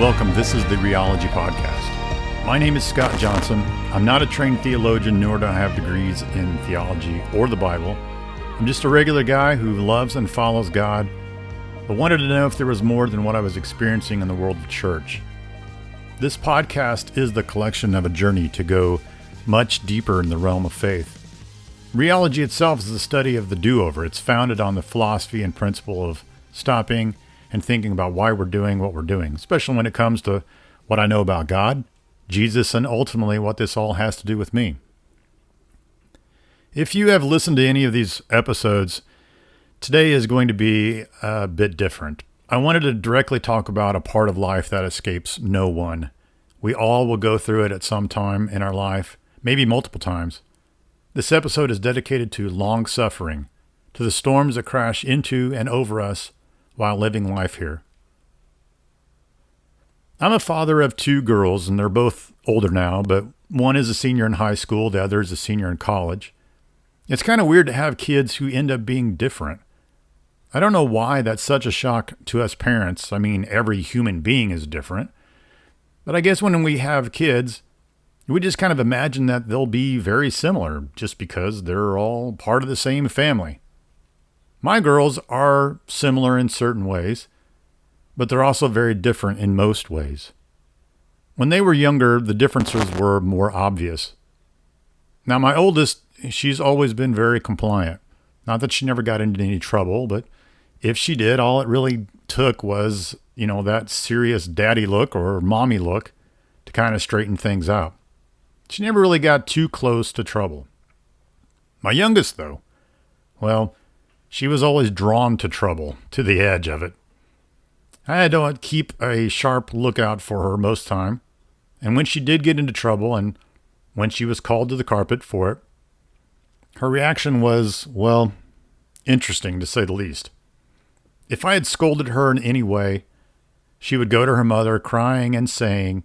Welcome, this is the Reology Podcast. My name is Scott Johnson. I'm not a trained theologian, nor do I have degrees in theology or the Bible. I'm just a regular guy who loves and follows God, but wanted to know if there was more than what I was experiencing in the world of church. This podcast is the collection of a journey to go much deeper in the realm of faith. Reology itself is the study of the do-over. It's founded on the philosophy and principle of stopping and thinking about why we're doing what we're doing, especially when it comes to what I know about God, Jesus, and ultimately what this all has to do with me. If you have listened to any of these episodes, today is going to be a bit different. I wanted to directly talk about a part of life that escapes no one. We all will go through it at some time in our life, maybe multiple times. This episode is dedicated to long suffering, to the storms that crash into and over us while living life here. I'm a father of two girls, and they're both older now, but one is a senior in high school, the other is a senior in college. It's kind of weird to have kids who end up being different. I don't know why that's such a shock to us parents. I mean, every human being is different. But I guess when we have kids, we just kind of imagine that they'll be very similar just because they're all part of the same family. My girls are similar in certain ways, but they're also very different in most ways. When they were younger, the differences were more obvious. Now, my oldest, she's always been very compliant. Not that she never got into any trouble, but if she did, all it really took was, that serious daddy look or mommy look to kind of straighten things out. She never really got too close to trouble. My youngest, though, well, she was always drawn to trouble, to the edge of it. I had to keep a sharp lookout for her most time, and when she did get into trouble and when she was called to the carpet for it, her reaction was, interesting to say the least. If I had scolded her in any way, she would go to her mother crying and saying,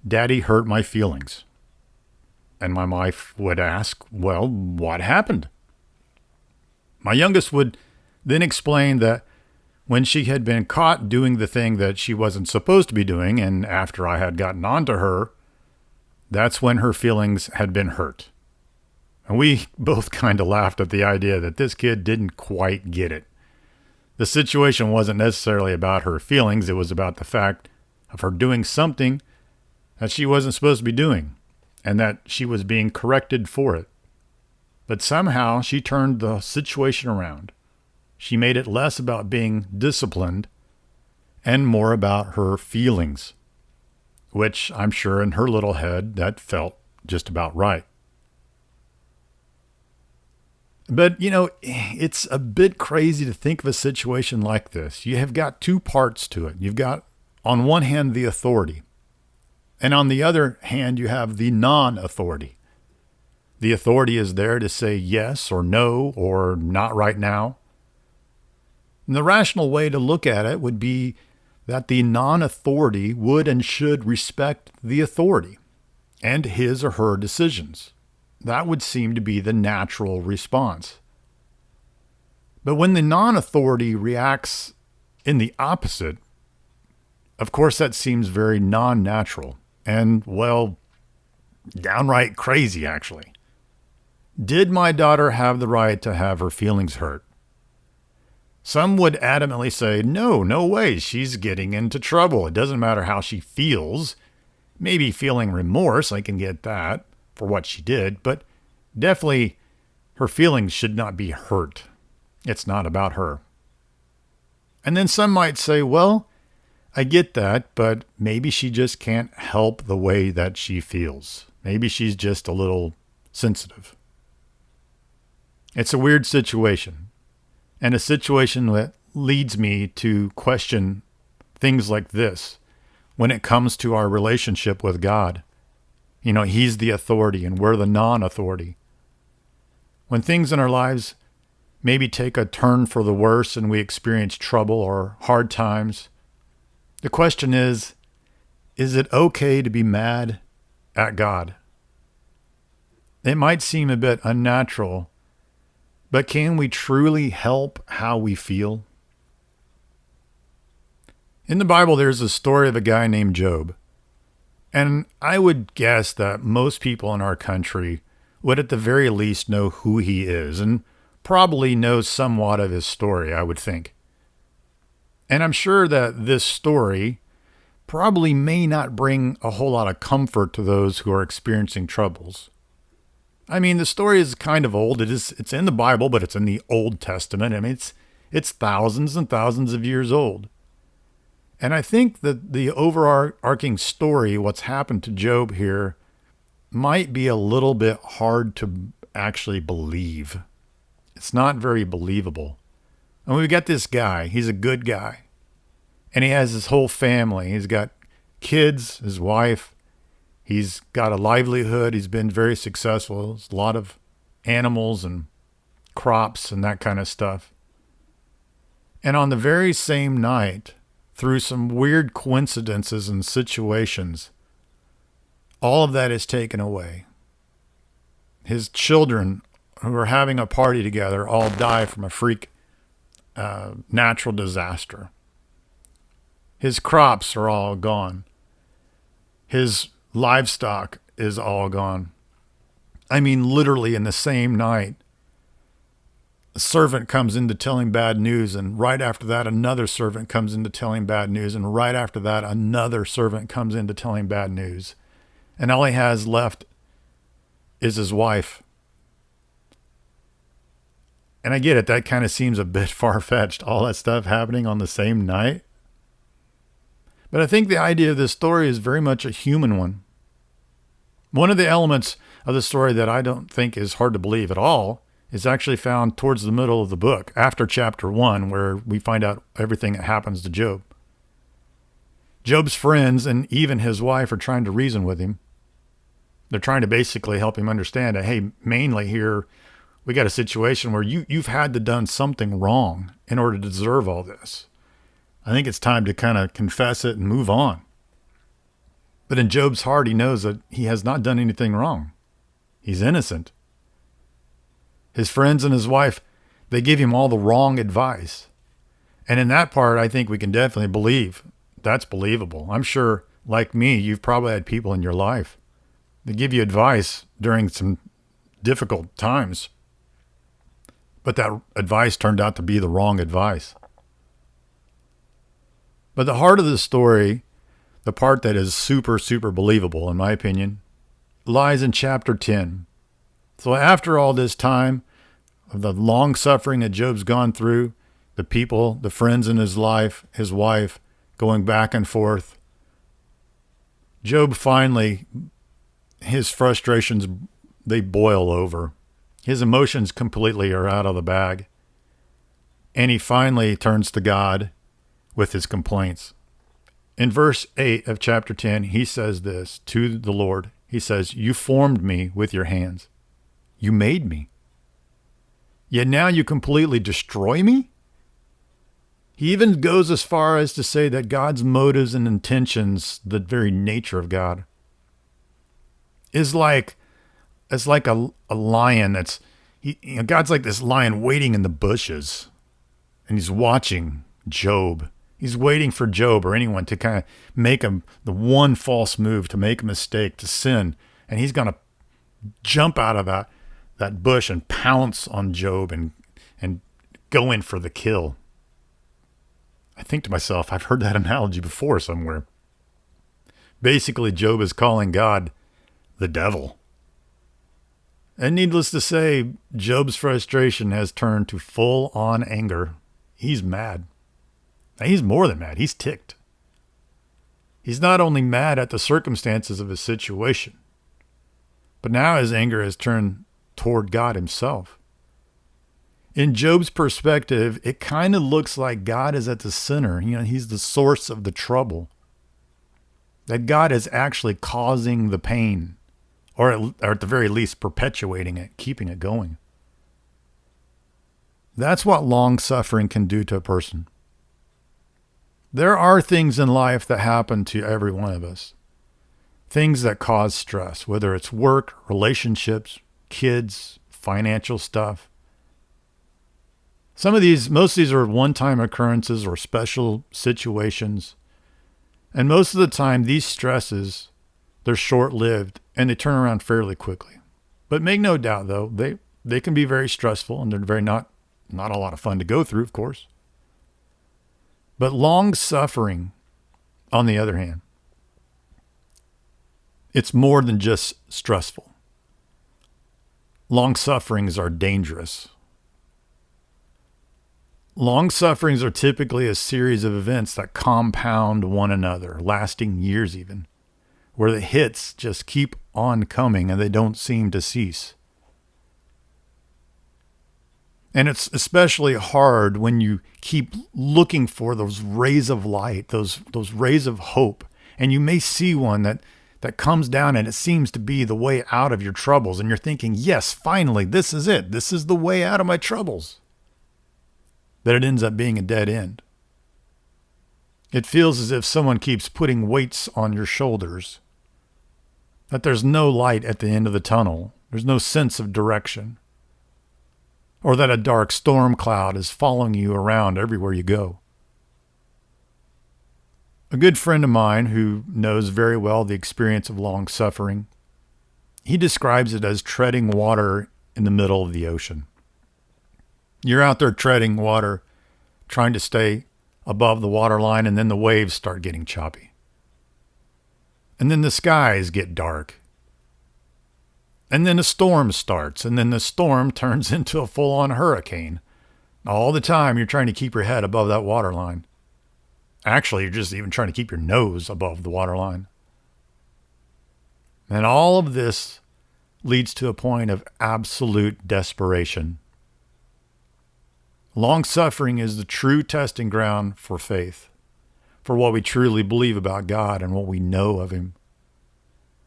"Daddy hurt my feelings." And my wife would ask, what happened? My youngest would then explain that when she had been caught doing the thing that she wasn't supposed to be doing, and after I had gotten on to her, that's when her feelings had been hurt. And we both kind of laughed at the idea that this kid didn't quite get it. The situation wasn't necessarily about her feelings. It was about the fact of her doing something that she wasn't supposed to be doing, and that she was being corrected for it. But somehow she turned the situation around. She made it less about being disciplined and more about her feelings, which I'm sure in her little head that felt just about right. But, it's a bit crazy to think of a situation like this. You have got two parts to it. You've got, on one hand, the authority, and on the other hand, you have the non-authority. The authority is there to say yes or no or not right now. And the rational way to look at it would be that the non-authority would and should respect the authority and his or her decisions. That would seem to be the natural response. But when the non-authority reacts in the opposite, of course that seems very non-natural and, downright crazy, actually. Did my daughter have the right to have her feelings hurt? Some would adamantly say, no way, she's getting into trouble. It doesn't matter how she feels. Maybe feeling remorse, I can get that for what she did, but definitely her feelings should not be hurt. It's not about her. And then some might say, I get that, but maybe she just can't help the way that she feels. Maybe she's just a little sensitive. It's a weird situation, and a situation that leads me to question things like this when it comes to our relationship with God. He's the authority and we're the non-authority. When things in our lives maybe take a turn for the worse and we experience trouble or hard times, the question is it okay to be mad at God? It might seem a bit unnatural, but can we truly help how we feel? In the Bible, there's a story of a guy named Job. And I would guess that most people in our country would at the very least know who he is and probably know somewhat of his story, I would think. And I'm sure that this story probably may not bring a whole lot of comfort to those who are experiencing troubles. I mean, the story is kind of old. It's in the Bible, but it's in the Old Testament. I mean, it's thousands and thousands of years old. And I think that the overarching story, what's happened to Job here, might be a little bit hard to actually believe. It's not very believable. And we've got this guy. He's a good guy. And he has his whole family. He's got kids, his wife. He's got a livelihood. He's been very successful. There's a lot of animals and crops and that kind of stuff. And on the very same night, through some weird coincidences and situations, all of that is taken away. His children, who are having a party together, all die from a freak natural disaster. His crops are all gone. His livestock is all gone. I mean, literally in the same night, a servant comes in to tell him bad news, and right after that, another servant comes in to tell him bad news, and right after that, another servant comes in to tell him bad news. And all he has left is his wife. And I get it, that kind of seems a bit far-fetched, all that stuff happening on the same night. But I think the idea of this story is very much a human one. One of the elements of the story that I don't think is hard to believe at all is actually found towards the middle of the book, after chapter 1, where we find out everything that happens to Job. Job's friends and even his wife are trying to reason with him. They're trying to basically help him understand that, hey, mainly here, we got a situation where you've had to done something wrong in order to deserve all this. I think it's time to kind of confess it and move on. But in Job's heart, he knows that he has not done anything wrong. He's innocent. His friends and his wife, they give him all the wrong advice. And in that part, I think we can definitely believe that's believable. I'm sure, like me, you've probably had people in your life that give you advice during some difficult times. But that advice turned out to be the wrong advice. But the heart of the story, the part that is super, super believable, in my opinion, lies in chapter 10. So after all this time of the long suffering that Job's gone through, the people, the friends in his life, his wife, going back and forth, Job finally, his frustrations, they boil over. His emotions completely are out of the bag. And he finally turns to God with his complaints. In verse 8 of chapter 10, he says this to the Lord. He says, "You formed me with your hands. You made me. Yet now you completely destroy me?" He even goes as far as to say that God's motives and intentions, the very nature of God, is like a lion that's, God's like this lion waiting in the bushes, and he's watching Job. He's waiting for Job or anyone to kind of make the one false move, to make a mistake, to sin. And he's going to jump out of that bush and pounce on Job and go in for the kill. I think to myself, I've heard that analogy before somewhere. Basically, Job is calling God the devil. And needless to say, Job's frustration has turned to full-on anger. He's mad. Now, he's more than mad. He's ticked. He's not only mad at the circumstances of his situation, but now his anger has turned toward God himself. In Job's perspective, it kind of looks like God is at the center. He's the source of the trouble. That God is actually causing the pain, or at the very least perpetuating it, keeping it going. That's what long suffering can do to a person. There are things in life that happen to every one of us. Things that cause stress, whether it's work, relationships, kids, financial stuff. Most of these are one-time occurrences or special situations. And most of the time, these stresses, they're short-lived and they turn around fairly quickly. But make no doubt, though, they can be very stressful and they're very not a lot of fun to go through, of course. But long suffering, on the other hand, it's more than just stressful. Long sufferings are dangerous. Long sufferings are typically a series of events that compound one another, lasting years even, where the hits just keep on coming and they don't seem to cease. And it's especially hard when you keep looking for those rays of light, those rays of hope. And you may see one that comes down and it seems to be the way out of your troubles. And you're thinking, yes, finally, this is it. This is the way out of my troubles. But it ends up being a dead end. It feels as if someone keeps putting weights on your shoulders, that there's no light at the end of the tunnel. There's no sense of direction. Or that a dark storm cloud is following you around everywhere you go. A good friend of mine who knows very well the experience of long suffering, he describes it as treading water in the middle of the ocean. You're out there treading water, trying to stay above the waterline, and then the waves start getting choppy. And then the skies get dark. And then a storm starts, and then the storm turns into a full-on hurricane. All the time, you're trying to keep your head above that waterline. Actually, you're just even trying to keep your nose above the waterline. And all of this leads to a point of absolute desperation. Long suffering is the true testing ground for faith, for what we truly believe about God and what we know of Him.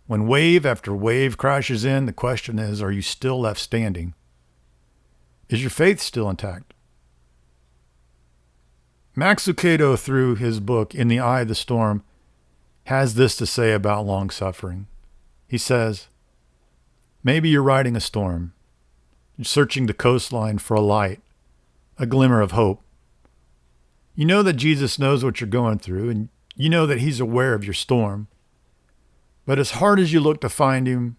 When wave after wave crashes in, the question is, are you still left standing? Is your faith still intact? Max Lucado, through his book, In the Eye of the Storm, has this to say about long suffering. He says, maybe you're riding a storm. You're searching the coastline for a light, a glimmer of hope. You know that Jesus knows what you're going through, and you know that He's aware of your storm. But as hard as you look to find Him,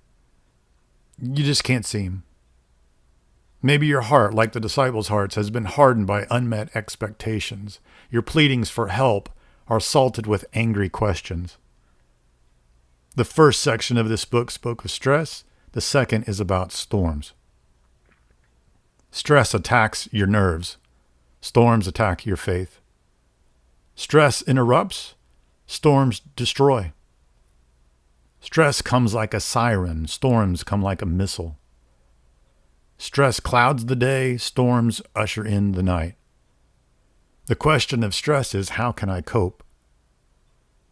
you just can't see Him. Maybe your heart, like the disciples' hearts, has been hardened by unmet expectations. Your pleadings for help are salted with angry questions. The first section of this book spoke of stress. The second is about storms. Stress attacks your nerves. Storms attack your faith. Stress interrupts. Storms destroy. Stress comes like a siren. Storms come like a missile. Stress clouds the day. Storms usher in the night. The question of stress is, how can I cope?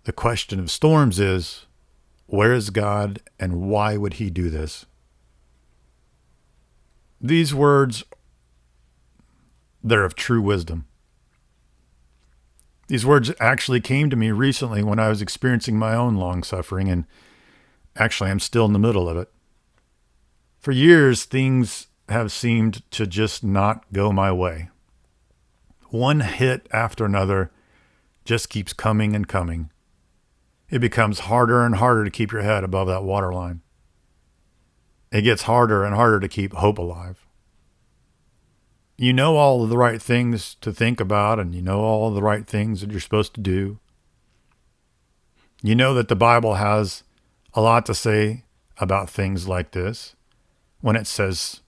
The question of storms is, where is God and why would He do this? These words, they're of true wisdom. These words actually came to me recently when I was experiencing my own long suffering, and actually I'm still in the middle of it. For years, things have seemed to just not go my way. One hit after another just keeps coming and coming. It becomes harder and harder to keep your head above that waterline. It gets harder and harder to keep hope alive. You know all of the right things to think about, and you know all of the right things that you're supposed to do. You know that the Bible has a lot to say about things like this. When it says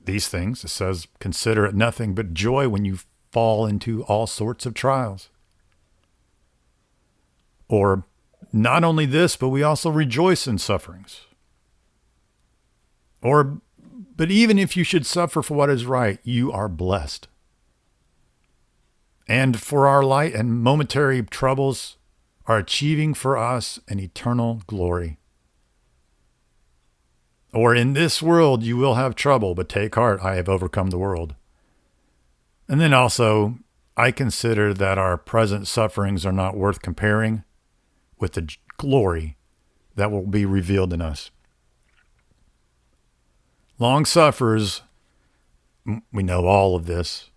these things, it says, consider it nothing but joy when you fall into all sorts of trials. Or not only this, but we also rejoice in sufferings. But even if you should suffer for what is right, you are blessed. And for our light and momentary troubles are achieving for us an eternal glory. Or in this world you will have trouble, but take heart, I have overcome the world. And then also, I consider that our present sufferings are not worth comparing with the glory that will be revealed in us. Long sufferers, we know all of this.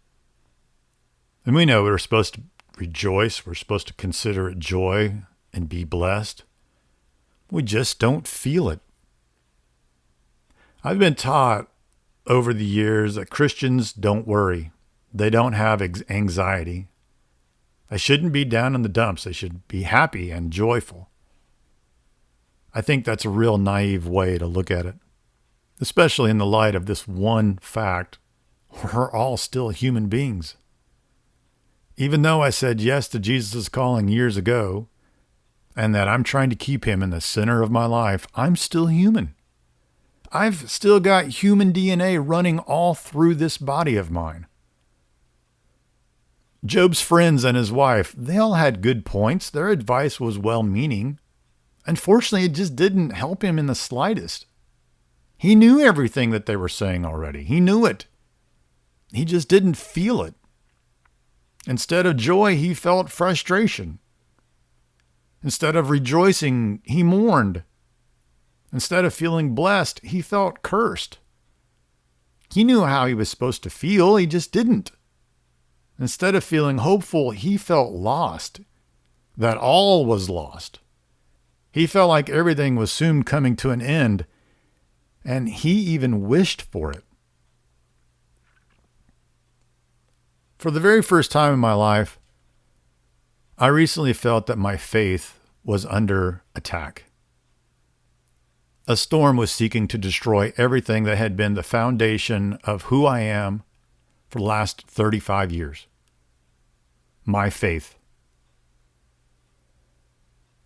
And we know we're supposed to rejoice. We're supposed to consider it joy and be blessed. We just don't feel it. I've been taught over the years that Christians don't worry. They don't have anxiety. They shouldn't be down in the dumps. They should be happy and joyful. I think that's a real naive way to look at it, especially in the light of this one fact: we're all still human beings. Even though I said yes to Jesus' calling years ago, and that I'm trying to keep him in the center of my life, I'm still human. I've still got human DNA running all through this body of mine. Job's friends and his wife, they all had good points. Their advice was well-meaning. Unfortunately, it just didn't help him in the slightest. He knew everything that they were saying already. He knew it. He just didn't feel it. Instead of joy, he felt frustration. Instead of rejoicing, he mourned. Instead of feeling blessed, he felt cursed. He knew how he was supposed to feel, he just didn't. Instead of feeling hopeful, he felt lost, that all was lost. He felt like everything was soon coming to an end, and he even wished for it. For the very first time in my life, I recently felt that my faith was under attack. A storm was seeking to destroy everything that had been the foundation of who I am for the last 35 years. My faith.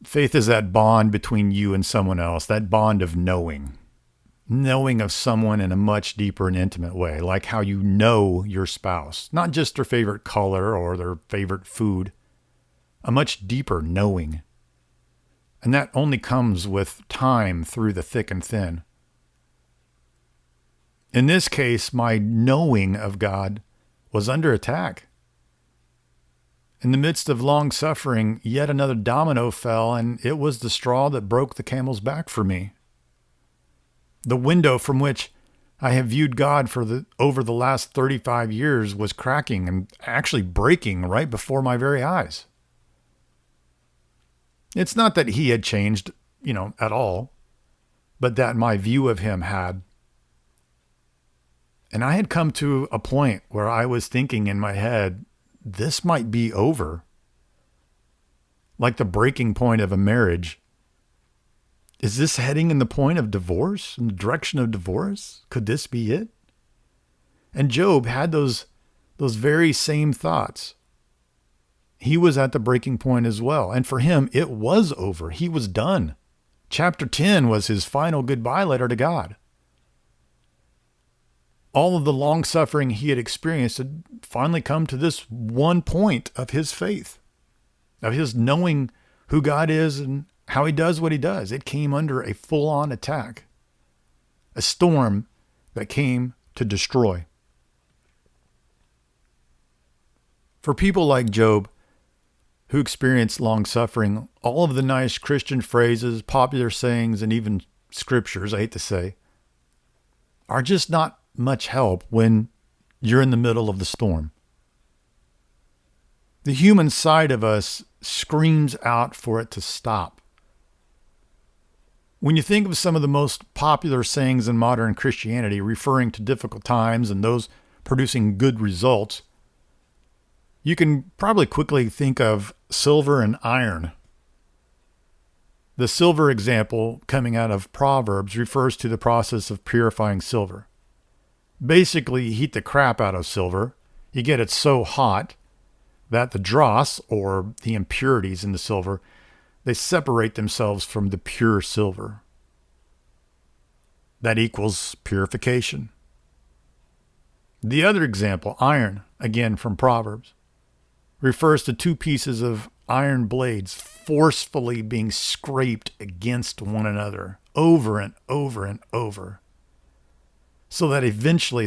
Faith is that bond between you and someone else, that bond of knowing of someone in a much deeper and intimate way, like how you know your spouse, not just their favorite color or their favorite food, a much deeper knowing. And that only comes with time through the thick and thin. In this case, my knowing of God was under attack. In the midst of long suffering, yet another domino fell, and it was the straw that broke the camel's back for me. The window from which I have viewed God over the last 35 years was cracking and actually breaking right before my very eyes. It's not that he had changed, at all, but that my view of him had. And I had come to a point where I was thinking in my head, this might be over. Like the breaking point of a marriage. Is this heading in the point of divorce, in the direction of divorce? Could this be it? And Job had those very same thoughts. He was at the breaking point as well. And for him, it was over. He was done. Chapter 10 was his final goodbye letter to God. All of the long suffering he had experienced had finally come to this one point of his faith, of his knowing who God is and how he does what he does. It came under a full-on attack, a storm that came to destroy. For people like Job, who experienced long suffering, all of the nice Christian phrases, popular sayings, and even scriptures, I hate to say, are just not much help when you're in the middle of the storm. The human side of us screams out for it to stop. When you think of some of the most popular sayings in modern Christianity referring to difficult times and those producing good results, you can probably quickly think of silver and iron. The silver example coming out of Proverbs refers to the process of purifying silver. Basically, you heat the crap out of silver. You get it so hot that the dross, or the impurities in the silver, they separate themselves from the pure silver. That equals purification. The other example, iron, again from Proverbs, refers to two pieces of iron blades forcefully being scraped against one another over and over and over, so that eventually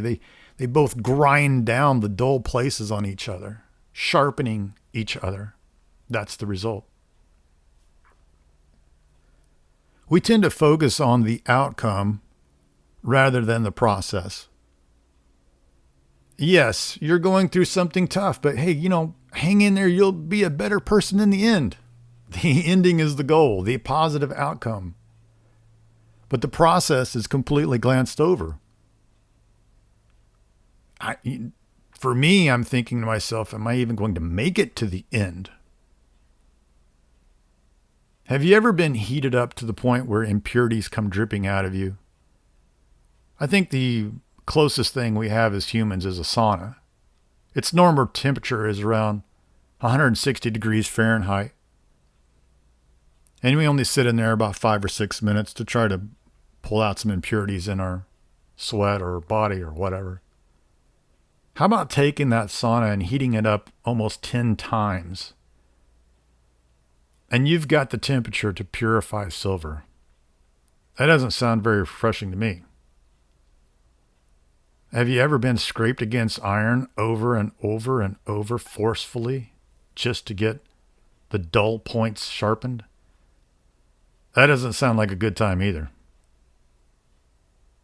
they both grind down the dull places on each other, sharpening each other. That's the result. We tend to focus on the outcome rather than the process. Yes, you're going through something tough, but hey, hang in there. You'll be a better person in the end. The ending is the goal, the positive outcome. But the process is completely glanced over. For me, I'm thinking to myself, am I even going to make it to the end? Have you ever been heated up to the point where impurities come dripping out of you? I think the closest thing we have as humans is a sauna. Its normal temperature is around 160 degrees Fahrenheit. And we only sit in there about 5 or 6 minutes to try to pull out some impurities in our sweat or body or whatever. How about taking that sauna and heating it up almost 10 times? And you've got the temperature to purify silver. That doesn't sound very refreshing to me. Have you ever been scraped against iron over and over and over forcefully just to get the dull points sharpened? That doesn't sound like a good time either.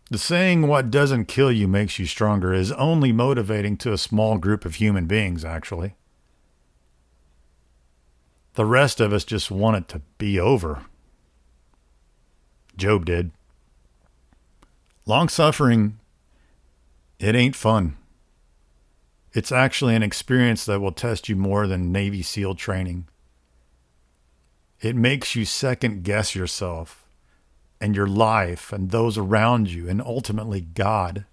The saying, what doesn't kill you makes you stronger, is only motivating to a small group of human beings, actually. The rest of us just want it to be over. Job did. Long suffering, it ain't fun. It's actually an experience that will test you more than Navy SEAL training. It makes you second guess yourself and your life and those around you and ultimately God.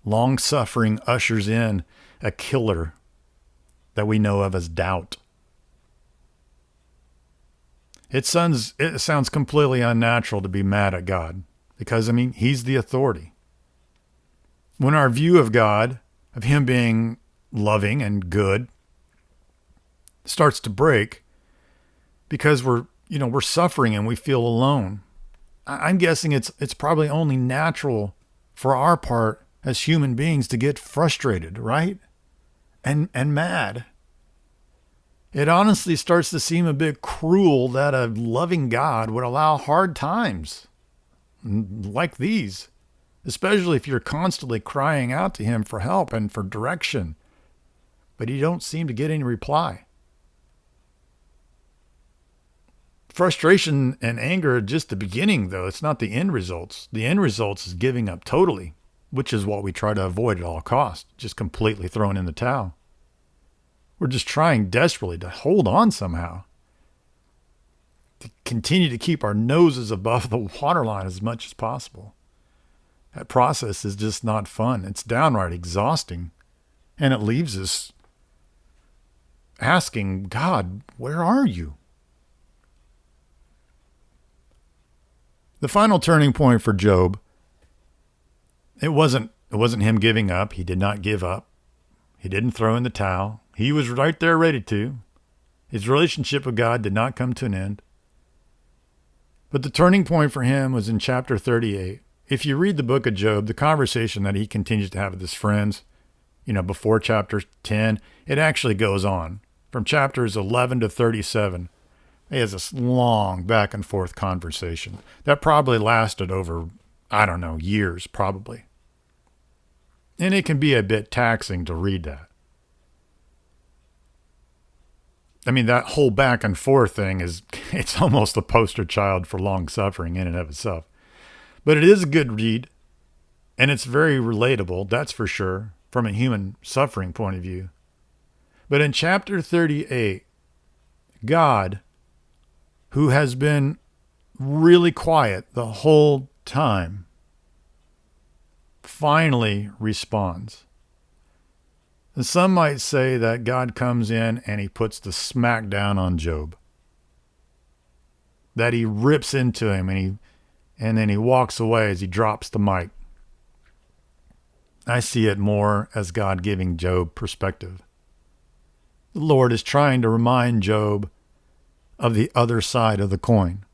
Long suffering ushers in a killer that we know of as doubt. It sounds completely unnatural to be mad at God because, He's the authority. When our view of God, of Him being loving and good, starts to break because we're suffering and we feel alone, I'm guessing it's probably only natural for our part as human beings to get frustrated, right? And mad. It honestly starts to seem a bit cruel that a loving God would allow hard times like these, especially if you're constantly crying out to Him for help and for direction, but you don't seem to get any reply. Frustration and anger are just the beginning, though. It's not the end results. The end results is giving up totally, which is what we try to avoid at all costs, just completely throwing in the towel. We're just trying desperately to hold on somehow, to continue to keep our noses above the waterline as much as possible. That process is just not fun. It's downright exhausting, and it leaves us asking, God, where are you? The final turning point for Job, it wasn't him giving up. He did not give up. He didn't throw in the towel. He was right there ready to. His relationship with God did not come to an end. But the turning point for him was in chapter 38. If you read the book of Job, the conversation that he continues to have with his friends, before chapter 10, it actually goes on. From chapters 11 to 37, he has this long back and forth conversation that probably lasted over, years probably. And it can be a bit taxing to read that. That whole back and forth thing it's almost the poster child for long suffering in and of itself. But it is a good read, and it's very relatable, that's for sure, from a human suffering point of view. But in chapter 38, God, who has been really quiet the whole time, finally responds. And some might say that God comes in and He puts the smack down on Job. That He rips into him and then He walks away as He drops the mic. I see it more as God giving Job perspective. The Lord is trying to remind Job of the other side of the coin.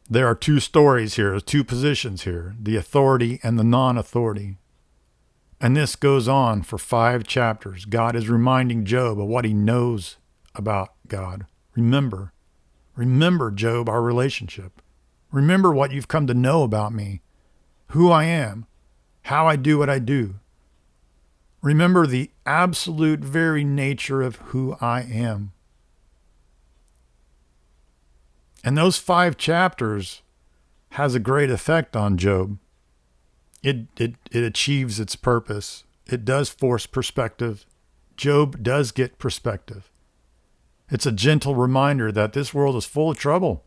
There are two stories here, two positions here, the authority and the non-authority. And this goes on for 5 chapters. God is reminding Job of what he knows about God. Remember, Job, our relationship. Remember what you've come to know about me, who I am, how I do what I do. Remember the absolute very nature of who I am. And those 5 chapters has a great effect on Job. It achieves its purpose. It does force perspective. Job does get perspective. It's a gentle reminder that this world is full of trouble.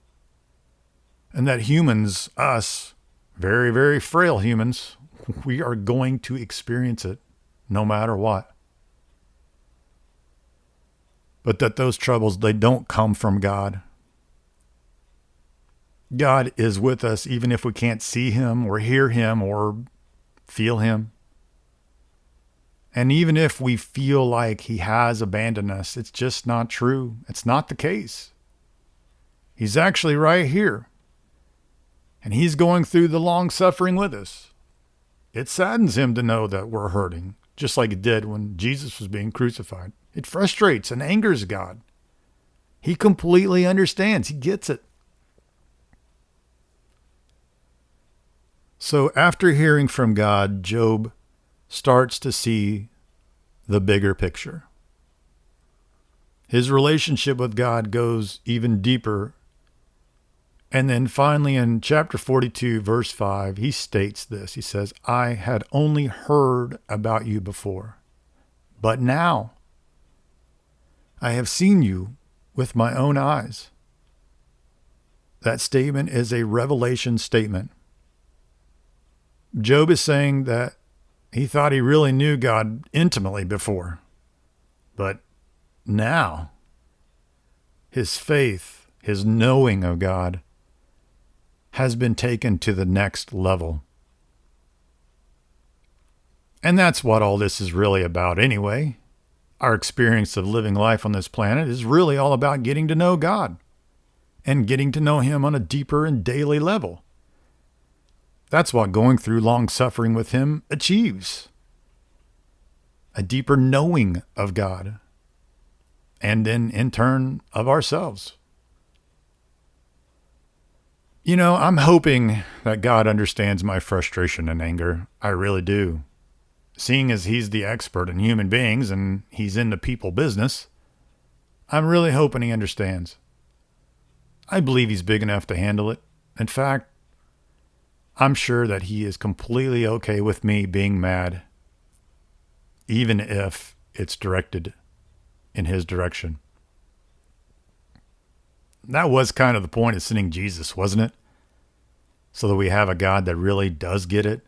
And that humans, us, very, very frail humans, we are going to experience it no matter what. But that those troubles, they don't come from God. God is with us even if we can't see him or hear him or feel him. And even if we feel like he has abandoned us, it's just not true. It's not the case. He's actually right here. And he's going through the long suffering with us. It saddens him to know that we're hurting, just like it did when Jesus was being crucified. It frustrates and angers God. He completely understands. He gets it. So after hearing from God, Job starts to see the bigger picture. His relationship with God goes even deeper. And then finally in chapter 42, verse 5, he states this. He says, I had only heard about you before, but now I have seen you with my own eyes. That statement is a revelation statement. Job is saying that he thought he really knew God intimately before, but now his faith, his knowing of God has been taken to the next level. And that's what all this is really about anyway. Our experience of living life on this planet is really all about getting to know God and getting to know him on a deeper and daily level. That's what going through long suffering with him achieves. A deeper knowing of God. And then in turn of ourselves. You know, I'm hoping that God understands my frustration and anger. I really do. Seeing as he's the expert in human beings and he's in the people business, I'm really hoping he understands. I believe he's big enough to handle it. In fact, I'm sure that he is completely okay with me being mad, even if it's directed in his direction. That was kind of the point of sending Jesus, wasn't it? So that we have a God that really does get it.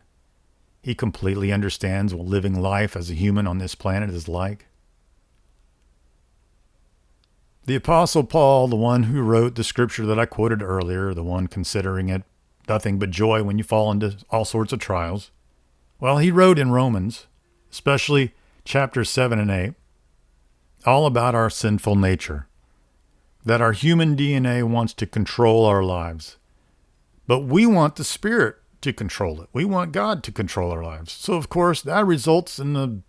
He completely understands what living life as a human on this planet is like. The Apostle Paul, the one who wrote the scripture that I quoted earlier, the one considering it nothing but joy when you fall into all sorts of trials. Well, he wrote in Romans, especially chapters 7 and 8, all about our sinful nature, that our human DNA wants to control our lives. But we want the Spirit to control it. We want God to control our lives. So, of course, that results in a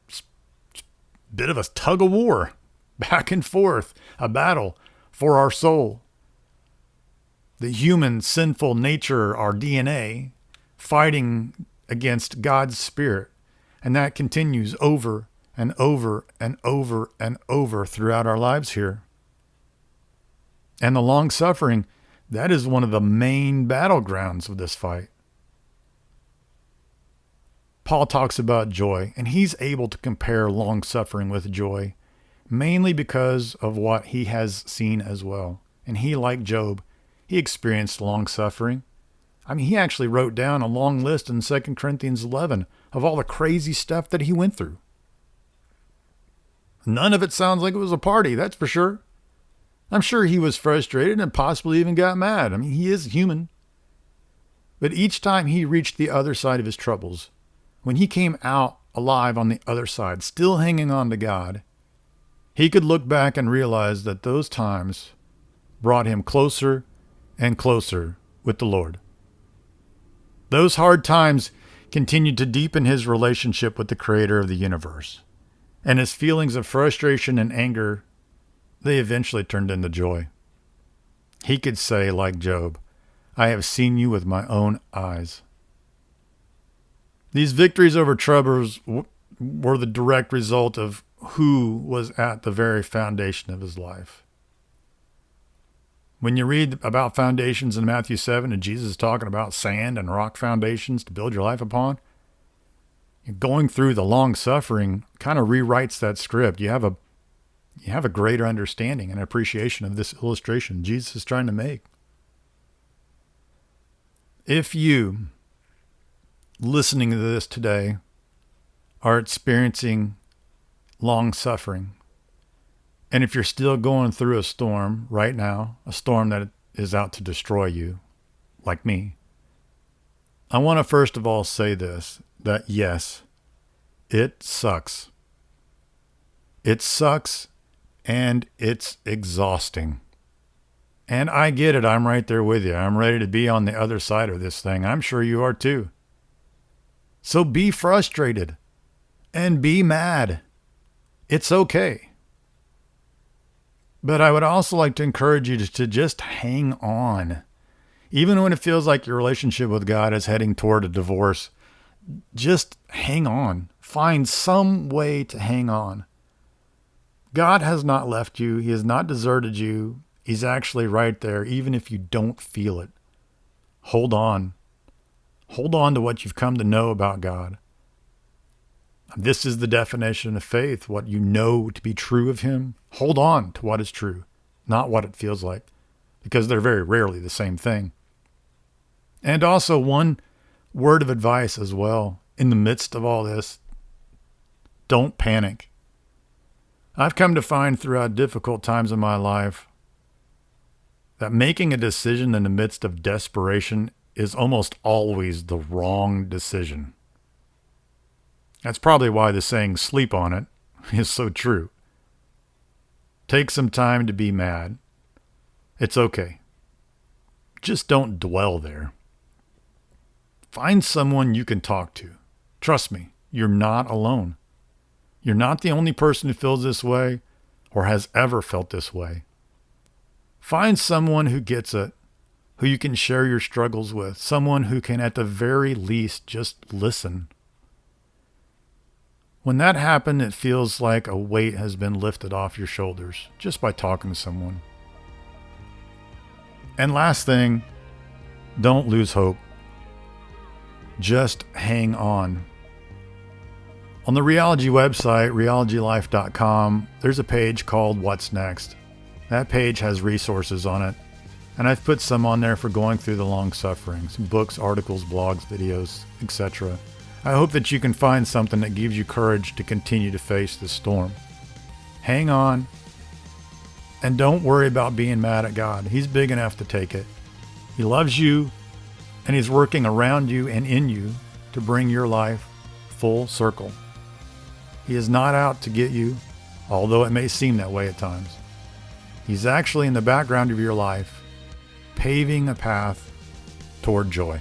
bit of a tug of war, back and forth, a battle for our soul. The human sinful nature, our DNA, fighting against God's Spirit. And that continues over and over and over and over throughout our lives here. And the long suffering, that is one of the main battlegrounds of this fight. Paul talks about joy, and he's able to compare long suffering with joy, mainly because of what he has seen as well. And he, like Job, he experienced long suffering. I mean, he actually wrote down a long list in 2 Corinthians 11 of all the crazy stuff that he went through. None of it sounds like it was a party, that's for sure. I'm sure he was frustrated and possibly even got mad. I mean, he is human. But each time he reached the other side of his troubles, when he came out alive on the other side, still hanging on to God, he could look back and realize that those times brought him closer and closer with the Lord. Those hard times continued to deepen his relationship with the Creator of the universe, and his feelings of frustration and anger, they eventually turned into joy. He could say, like Job, I have seen you with my own eyes. These victories over troubles were the direct result of who was at the very foundation of his life. When you read about foundations in Matthew 7 and Jesus is talking about sand and rock foundations to build your life upon, going through the long suffering kind of rewrites that script. You have a greater understanding and appreciation of this illustration Jesus is trying to make. If you, listening to this today, are experiencing long suffering, and if you're still going through a storm right now, a storm that is out to destroy you, like me, I want to first of all say this, that yes, it sucks. It sucks and it's exhausting. And I get it. I'm right there with you. I'm ready to be on the other side of this thing. I'm sure you are too. So be frustrated and be mad. It's okay. But I would also like to encourage you to just hang on. Even when it feels like your relationship with God is heading toward a divorce, just hang on. Find some way to hang on. God has not left you. He has not deserted you. He's actually right there, even if you don't feel it. Hold on. Hold on to what you've come to know about God. This is the definition of faith, what you know to be true of him. Hold on to what is true, not what it feels like, because they're very rarely the same thing. And also one word of advice as well, in the midst of all this, don't panic. I've come to find throughout difficult times in my life that making a decision in the midst of desperation is almost always the wrong decision. That's probably why the saying, sleep on it, is so true. Take some time to be mad. It's okay. Just don't dwell there. Find someone you can talk to. Trust me, you're not alone. You're not the only person who feels this way or has ever felt this way. Find someone who gets it, who you can share your struggles with, someone who can at the very least just listen. When that happens, it feels like a weight has been lifted off your shoulders just by talking to someone. And last thing, don't lose hope. Just hang on. On the Reology website, reologylife.com, there's a page called What's Next. That page has resources on it, and I've put some on there for going through the long suffering, some books, articles, blogs, videos, etc. I hope that you can find something that gives you courage to continue to face the storm. Hang on, and don't worry about being mad at God. He's big enough to take it. He loves you, and he's working around you and in you to bring your life full circle. He is not out to get you, although it may seem that way at times. He's actually in the background of your life, paving a path toward joy.